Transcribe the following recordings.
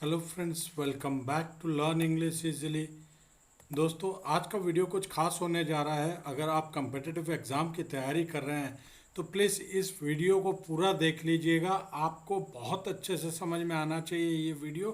Hello friends, welcome back to learn English easily. दोस्तों, आज का वीडियो कुछ खास होने जा रहा है। अगर आप कम्पिटिटिव एग्ज़ाम की तैयारी कर रहे हैं तो प्लीज़ इस वीडियो को पूरा देख लीजिएगा। आपको बहुत अच्छे से समझ में आना चाहिए ये वीडियो,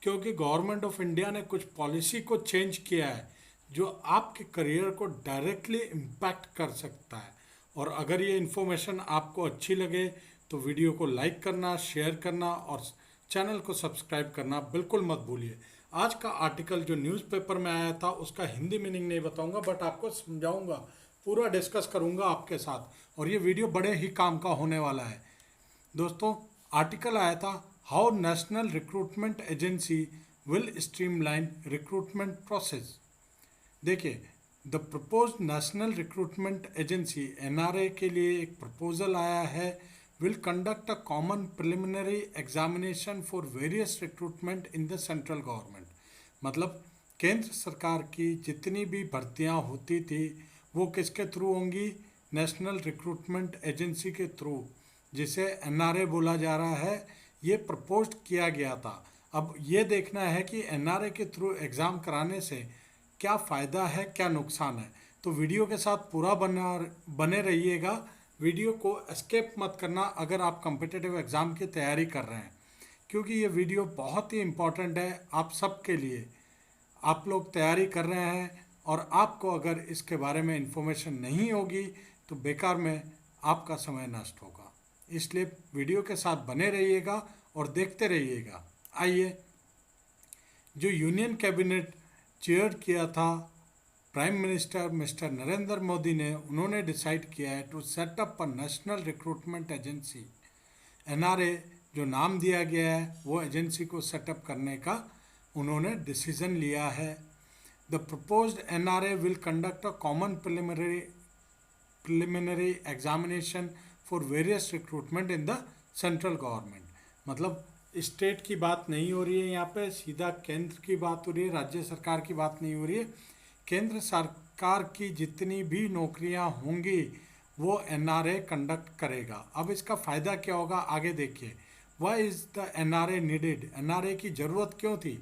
क्योंकि गवर्नमेंट ऑफ इंडिया ने कुछ पॉलिसी को चेंज किया है जो आपके करियर को डायरेक्टली इम्पैक्ट कर सकता है। और अगर ये इन्फॉर्मेशन आपको अच्छी लगे तो वीडियो को लाइक करना, शेयर करना और चैनल को सब्सक्राइब करना बिल्कुल मत भूलिए। आज का आर्टिकल जो न्यूज़पेपर में आया था उसका हिंदी मीनिंग नहीं बताऊंगा, बट आपको समझाऊंगा, पूरा डिस्कस करूंगा आपके साथ, और ये वीडियो बड़े ही काम का होने वाला है। दोस्तों, आर्टिकल आया था how national recruitment agency will streamline recruitment process. देखिए, the proposed national recruitment agency NRA के लिए एक प्रपोजल आया है। Will conduct a common preliminary examination for various recruitment in the central government. मतलब केंद्र सरकार की जितनी भी भर्तियां होती थी वो किसके थ्रू होंगी? नेशनल रिक्रूटमेंट एजेंसी के थ्रू, जिसे एनआरए बोला जा रहा है। ये प्रपोज्ड किया गया था। अब ये देखना है कि एनआरए के थ्रू एग्ज़ाम कराने से क्या फ़ायदा है, क्या नुकसान है। तो वीडियो के साथ पूरा बने रहिएगा। वीडियो को एस्केप मत करना अगर आप कम्पिटिटिव एग्ज़ाम की तैयारी कर रहे हैं, क्योंकि ये वीडियो बहुत ही इम्पॉर्टेंट है आप सबके लिए। आप लोग तैयारी कर रहे हैं और आपको अगर इसके बारे में इन्फॉर्मेशन नहीं होगी तो बेकार में आपका समय नष्ट होगा। इसलिए वीडियो के साथ बने रहिएगा और देखते रहिएगा। आइए, जो यूनियन कैबिनेट चेयर किया था prime minister mister Narendra Modi ने, उन्होंने डिसाइड किया है to set up a national recruitment agency. NRA जो नाम दिया गया है वो एजेंसी को सेटअप करने का उन्होंने डिसीजन लिया है। The proposed NRA will conduct a common preliminary examination for various recruitment in the central government. मतलब स्टेट की बात नहीं हो रही है यहाँ पे, सीधा केंद्र की बात हो रही है, राज्य सरकार की बात नहीं हो रही है। केंद्र सरकार की जितनी भी नौकरियां होंगी वो एनआरए कंडक्ट करेगा। अब इसका फ़ायदा क्या होगा आगे देखिए। Why is the NRA needed? NRA की ज़रूरत क्यों थी?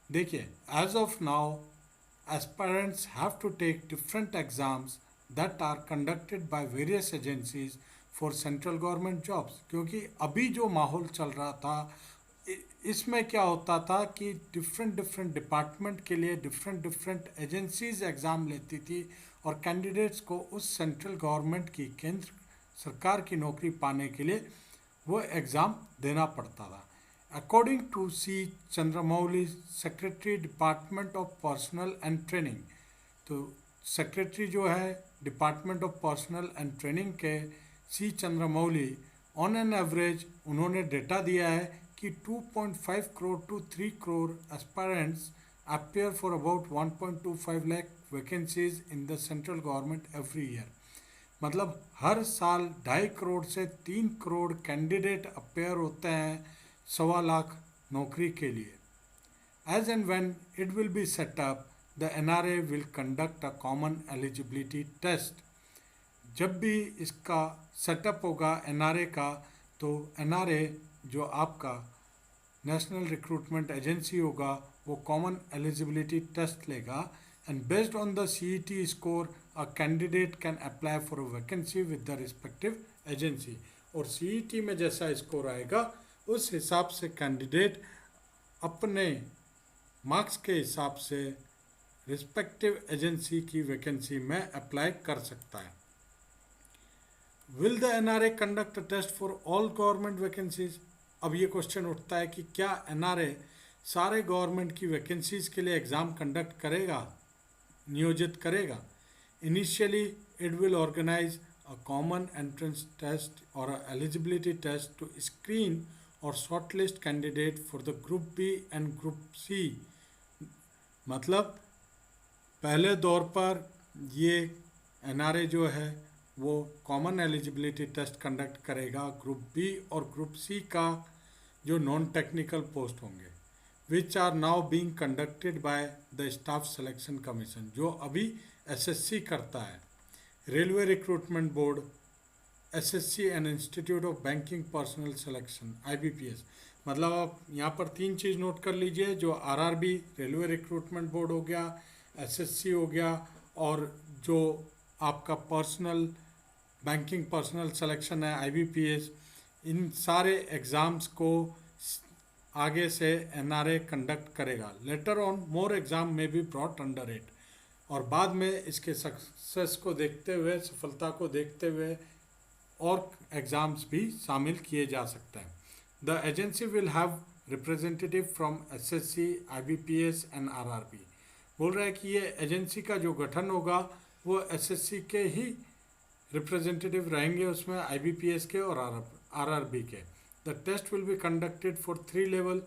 देखिए, as of now aspirants have to take different exams that are conducted by various agencies for central government jobs। क्योंकि अभी जो माहौल चल रहा था इसमें क्या होता था कि डिफरेंट डिफरेंट डिपार्टमेंट के लिए डिफरेंट डिफरेंट एजेंसीज एग्ज़ाम लेती थी और कैंडिडेट्स को उस सेंट्रल गवर्नमेंट की, केंद्र सरकार की नौकरी पाने के लिए वो एग्ज़ाम देना पड़ता था। According to C. Chandramouli, Secretary Department of Personnel and Training, तो सेक्रेटरी जो है department of personnel and training के C Chandramouli, on an average उन्होंने डेटा दिया है कि 2.5 crore to 3 crore aspirants appear for about 1.25 lakh vacancies in the central government every year. मतलब हर साल 2.5 करोड़ से 3 करोड़ कैंडिडेट अपेयर होते हैं 1.25 लाख नौकरी के लिए। As and when it will be setup, the NRA will conduct a common eligibility test. जब भी इसका सेटअप होगा एनआरए का, तो एनआरए जो आपका नेशनल रिक्रूटमेंट एजेंसी होगा वो कॉमन एलिजिबिलिटी टेस्ट लेगा, and based on the CET score a candidate can apply for a vacancy with the respective agency. और सीईटी में जैसा स्कोर आएगा उस हिसाब से कैंडिडेट अपने मार्क्स के हिसाब से रिस्पेक्टिव एजेंसी की वैकेंसी में अप्लाई कर सकता है। Will the NRA conduct a test for all government vacancies? अब ये क्वेश्चन उठता है कि क्या एनआरए सारे गवर्नमेंट की वैकेंसीज के लिए एग्ज़ाम कंडक्ट करेगा, नियोजित करेगा? Initially it will organise a common entrance test और एलिजिबिलिटी टेस्ट टू स्क्रीन और shortlist candidate for the group B and group C. मतलब पहले दौर पर ये एनआरए जो है वो कॉमन एलिजिबिलिटी टेस्ट कंडक्ट करेगा ग्रुप बी और ग्रुप सी का, जो नॉन टेक्निकल पोस्ट होंगे, which are now being conducted by the staff selection commission, जो अभी एसएससी करता है। Railway recruitment board, SSC and institute of banking personal selection, IBPS. मतलब आप यहाँ पर तीन चीज़ नोट कर लीजिए, जो आरआरबी रेलवे रिक्रूटमेंट बोर्ड हो गया, एसएससी हो गया, और जो आपका पर्सनल बैंकिंग पर्सनल सिलेक्शन है आईबीपीएस, इन सारे एग्ज़ाम्स को आगे से एनआरए कंडक्ट करेगा। लेटर ऑन मोर एग्ज़ाम में बी ब्रॉट अंडर इट, और बाद में इसके सक्सेस को देखते हुए, सफलता को देखते हुए और एग्ज़ाम्स भी शामिल किए जा सकते हैं। The agency will have representative from SSC, IBPS and RRB. बोल रहा है कि ये एजेंसी का जो गठन होगा वो एसएससी के ही रिप्रेजेंटेटिव रहेंगे, उसमें आईबीपीएस के और आरआरबी के। The test will be conducted for 3 level,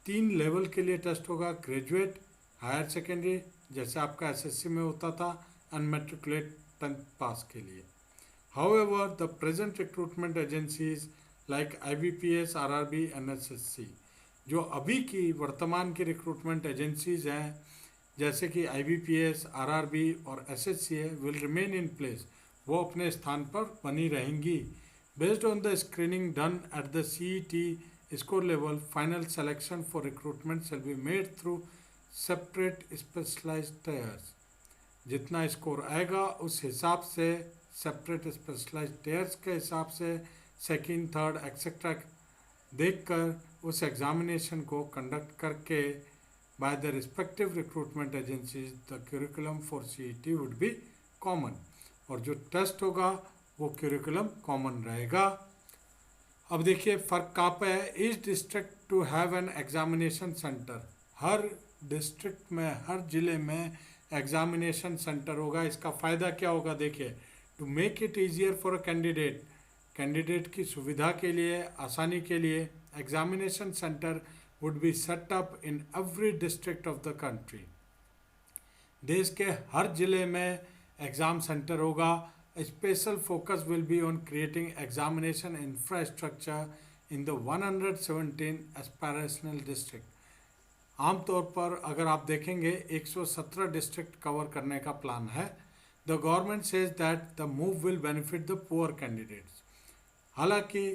3 level के लिए टेस्ट होगा, ग्रेजुएट, हायर सेकेंडरी जैसे आपका एसएससी में होता था, अनमेट्रिकुलेट 10th पास के लिए। However, the present recruitment agencies like IBPS, RRB and SSC, जो अभी की वर्तमान की रिक्रूटमेंट एजेंसीज हैं जैसे कि IBPS, RRB और SSC है, विल रिमेन इन प्लेस, वो अपने स्थान पर बनी रहेंगी। Based on the screening done at the CET score level, final selection for recruitment shall be made through separate specialised tiers. जितना स्कोर आएगा उस हिसाब से सेपरेट स्पेशलाइज्ड टेयर्स के हिसाब से सेकंड, थर्ड एक्सेट्रा देखकर उस एग्जामिनेशन को कंडक्ट करके by the respective recruitment agencies, the curriculum for CET would be common, और जो टेस्ट होगा वो करिकुलम कॉमन रहेगा। अब देखिए फ़र्क कहाँ पे है। Each district to have an examination centre, हर डिस्ट्रिक्ट में, हर ज़िले में एग्जामिनेशन सेंटर होगा। इसका फ़ायदा क्या होगा देखिए, to make it easier for a candidate, candidate की सुविधा के लिए, आसानी के लिए, examination centre would be set up in every district of the country. देश के हर ज़िले में एग्ज़ाम सेंटर होगा। Special focus will be on creating examination infrastructure in the 117 aspirational district. आमतौर पर अगर आप देखेंगे 117 डिस्ट्रिक्ट कवर करने का प्लान है। The government says that the move will benefit the poor candidates. हालांकि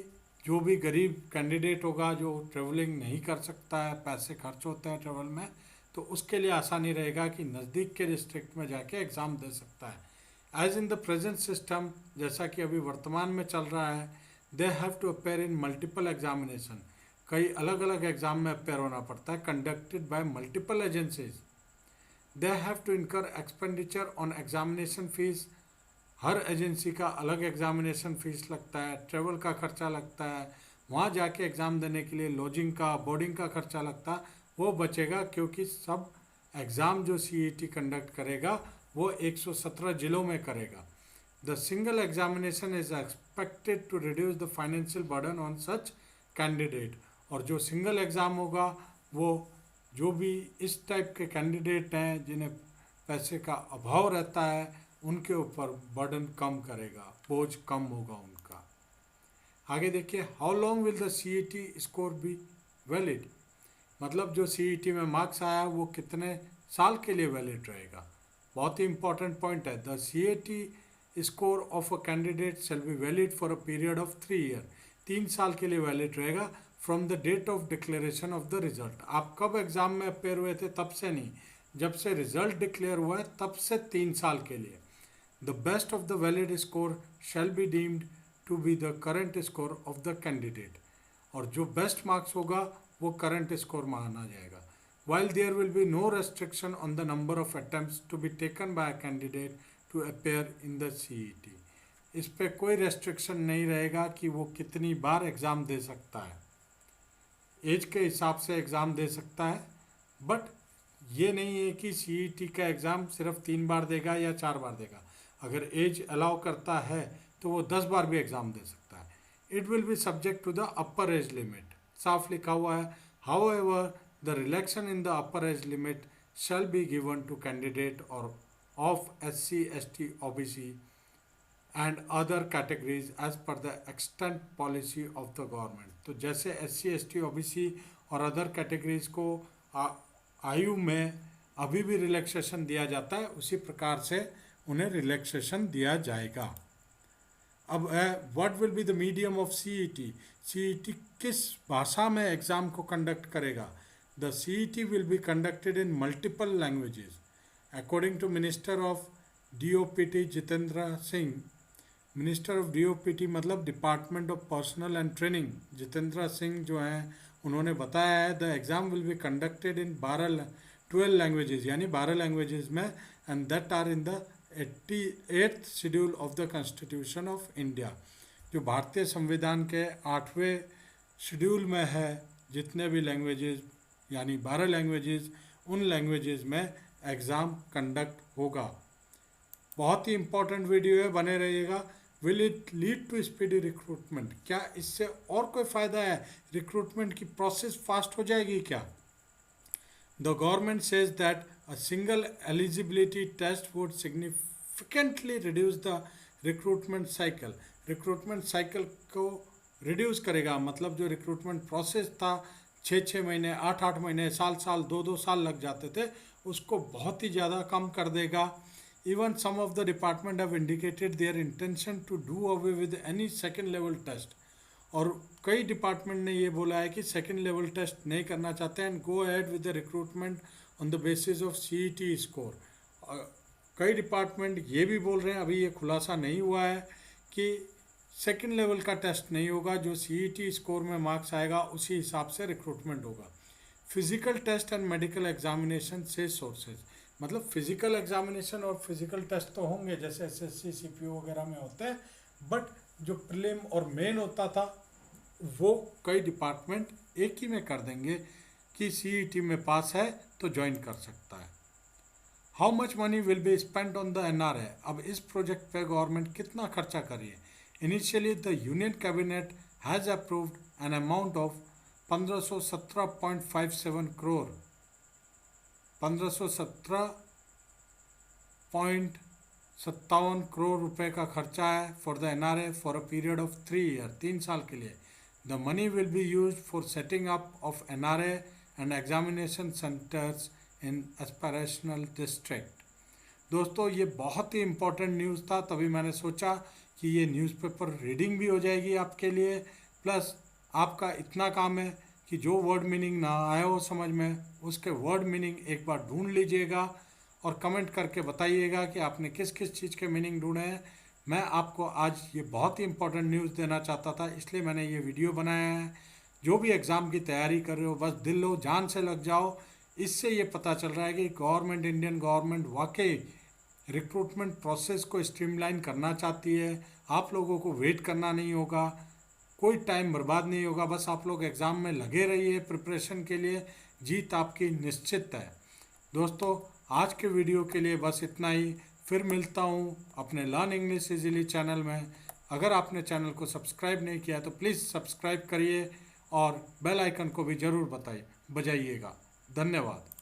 जो भी गरीब कैंडिडेट होगा, जो ट्रेवलिंग नहीं कर सकता है, पैसे खर्च होते हैं ट्रेवल में, तो उसके लिए आसानी रहेगा कि नज़दीक के डिस्ट्रिक्ट में जाके एग्ज़ाम दे सकता है। As in the present system, जैसा कि अभी वर्तमान में चल रहा है, they have to appear in multiple examination, कई अलग अलग एग्जाम में अपेयर होना पड़ता है, conducted by multiple agencies. They have to incur expenditure on examination fees, हर एजेंसी का अलग एग्जामिनेशन फीस लगता है, ट्रेवल का खर्चा लगता है, वहाँ जाके एग्ज़ाम देने के लिए लॉजिंग का, बोर्डिंग का खर्चा लगता है, वो बचेगा क्योंकि सब एग्ज़ाम जो सीईटी कंडक्ट करेगा वो 117 जिलों में करेगा। The single examination is expected to reduce the financial burden on such candidate, और जो सिंगल एग्ज़ाम होगा वो जो भी इस टाइप के कैंडिडेट हैं जिन्हें पैसे का अभाव रहता है उनके ऊपर बर्डन कम करेगा, बोझ कम होगा उनका। आगे देखिए, how long will the CET score be valid, मतलब जो सीईटी में मार्क्स आया वो कितने साल के लिए वैलिड रहेगा। बहुत ही इंपॉर्टेंट पॉइंट है। The CET score of a candidate shall be valid for a period of 3 year, 3 साल के लिए वैलिड रहेगा। From the date of declaration of the result, आप कब एग्जाम में अपेयर हुए थे तब से नहीं, जब से रिजल्ट डिक्लेयर हुआ है तब से 3 साल के लिए। The best of the valid score shall be deemed to be the current score of the candidate, और जो बेस्ट मार्क्स होगा वो करंट स्कोर माना जाएगा। While there will be no restriction on the number of attempts to be taken by a candidate to appear in the CET, इस पे कोई restriction नहीं रहेगा कि वो कितनी बार एग्ज़ाम दे सकता है, एज के हिसाब से एग्ज़ाम दे सकता है, बट ये नहीं है कि सीईटी का एग्ज़ाम सिर्फ 3 बार देगा या 4 बार देगा। अगर एज अलाउ करता है तो वो 10 बार भी एग्ज़ाम दे सकता है। It will be subject to the upper age limit, साफ लिखा हुआ है। However the relaxation in the upper age limit shall be given to candidate or of SC, ST, OBC and other categories as per the extant policy of the government। तो जैसे SC, ST, OBC और other categories को आयु में अभी भी relaxation दिया जाता है, उसी प्रकार से उन्हें रिलैक्सेशन दिया जाएगा। अब what will be the medium of CET, CET किस भाषा में एग्ज़ाम को कंडक्ट करेगा? The CET will be conducted in multiple languages according to minister of DOPT Jitendra Singh. Minister of DOPT मतलब department of personnel and training, Jitendra Singh जो हैं उन्होंने बताया है the exam will be conducted in 12 languages, यानी 12 लैंग्वेजेस में, and that are in the 88th schedule of the constitution of India, जो भारतीय संविधान के 8वें शेड्यूल में है। जितने भी लैंग्वेजेस यानी 12 लैंग्वेजेस, उन लैंग्वेजेस में एग्ज़ाम कंडक्ट होगा। बहुत ही इंपॉर्टेंट वीडियो है, बने रहिएगा। Will it lead to speedy recruitment, क्या इससे और कोई फ़ायदा है? रिक्रूटमेंट की प्रोसेस फास्ट हो जाएगी क्या? The government says that a single eligibility test would significantly reduce the recruitment cycle। Recruitment cycle को रिड्यूस करेगा, मतलब जो रिक्रूटमेंट प्रोसेस था 6 महीने, 8 महीने, साल 2 साल लग जाते थे, उसको बहुत ही ज़्यादा कम कर देगा। Even some of the department have indicated their intention to do away with any second level test, और कई डिपार्टमेंट ने ये बोला है कि सेकेंड लेवल टेस्ट नहीं करना चाहते हैं, and go ahead with the recruitment on the basis of CET score. कई डिपार्टमेंट ये भी बोल रहे हैं, अभी ये खुलासा नहीं हुआ है, कि सेकेंड लेवल का टेस्ट नहीं होगा, जो सीईटी स्कोर में मार्क्स आएगा उसी हिसाब से रिक्रूटमेंट होगा। Physical test and medical examination से सोर्सेज, मतलब फिजिकल एग्जामिनेशन और फिजिकल टेस्ट तो होंगे जैसे एसएससी सीपीओ वगैरह में होते हैं, बट जो प्रीलिम और मेन होता था वो कई डिपार्टमेंट एक ही में कर देंगे कि सीईटी में पास है तो ज्वाइन कर सकता है। How much money will be spent on the NRA, अब इस प्रोजेक्ट पे गवर्नमेंट कितना खर्चा करी है? Initially the union cabinet has approved an amount of 1517.57 crore, 1517.57 crore रुपए का खर्चा है for the NRA for a period of 3 year, 3 साल के लिए। The money will be use for setting up of NRA and examination centres in aspirational district. दोस्तों ये बहुत ही इम्पोर्टेंट न्यूज़ था, तभी मैंने सोचा कि ये न्यूज़पेपर रीडिंग भी हो जाएगी आपके लिए, प्लस आपका इतना काम है कि जो वर्ड मीनिंग ना आया हो समझ में, उसके वर्ड मीनिंग एक बार ढूंढ लीजिएगा और कमेंट करके बताइएगा कि आपने किस किस चीज़ के मीनिंग ढूंढे हैं। मैं आपको आज ये बहुत ही इम्पोर्टेंट न्यूज़ देना चाहता था, इसलिए मैंने ये वीडियो बनाया है। जो भी एग्ज़ाम की तैयारी कर रहे हो बस दिल लो जान से लग जाओ, इससे ये पता चल रहा है कि गवर्नमेंट, इंडियन गवर्नमेंट वाकई रिक्रूटमेंट प्रोसेस को स्ट्रीमलाइन करना चाहती है। आप लोगों को वेट करना नहीं होगा, कोई टाइम बर्बाद नहीं होगा, बस आप लोग एग्ज़ाम में लगे रहिए प्रिपरेशन के लिए, जीत आपकी निश्चित है। दोस्तों आज के वीडियो के लिए बस इतना ही, फिर मिलता हूँ अपने लर्न इंग्लिश इजीली चैनल में। अगर आपने चैनल को सब्सक्राइब नहीं किया तो प्लीज़ सब्सक्राइब करिए और बेल आइकन को भी ज़रूर बजाइएगा। धन्यवाद।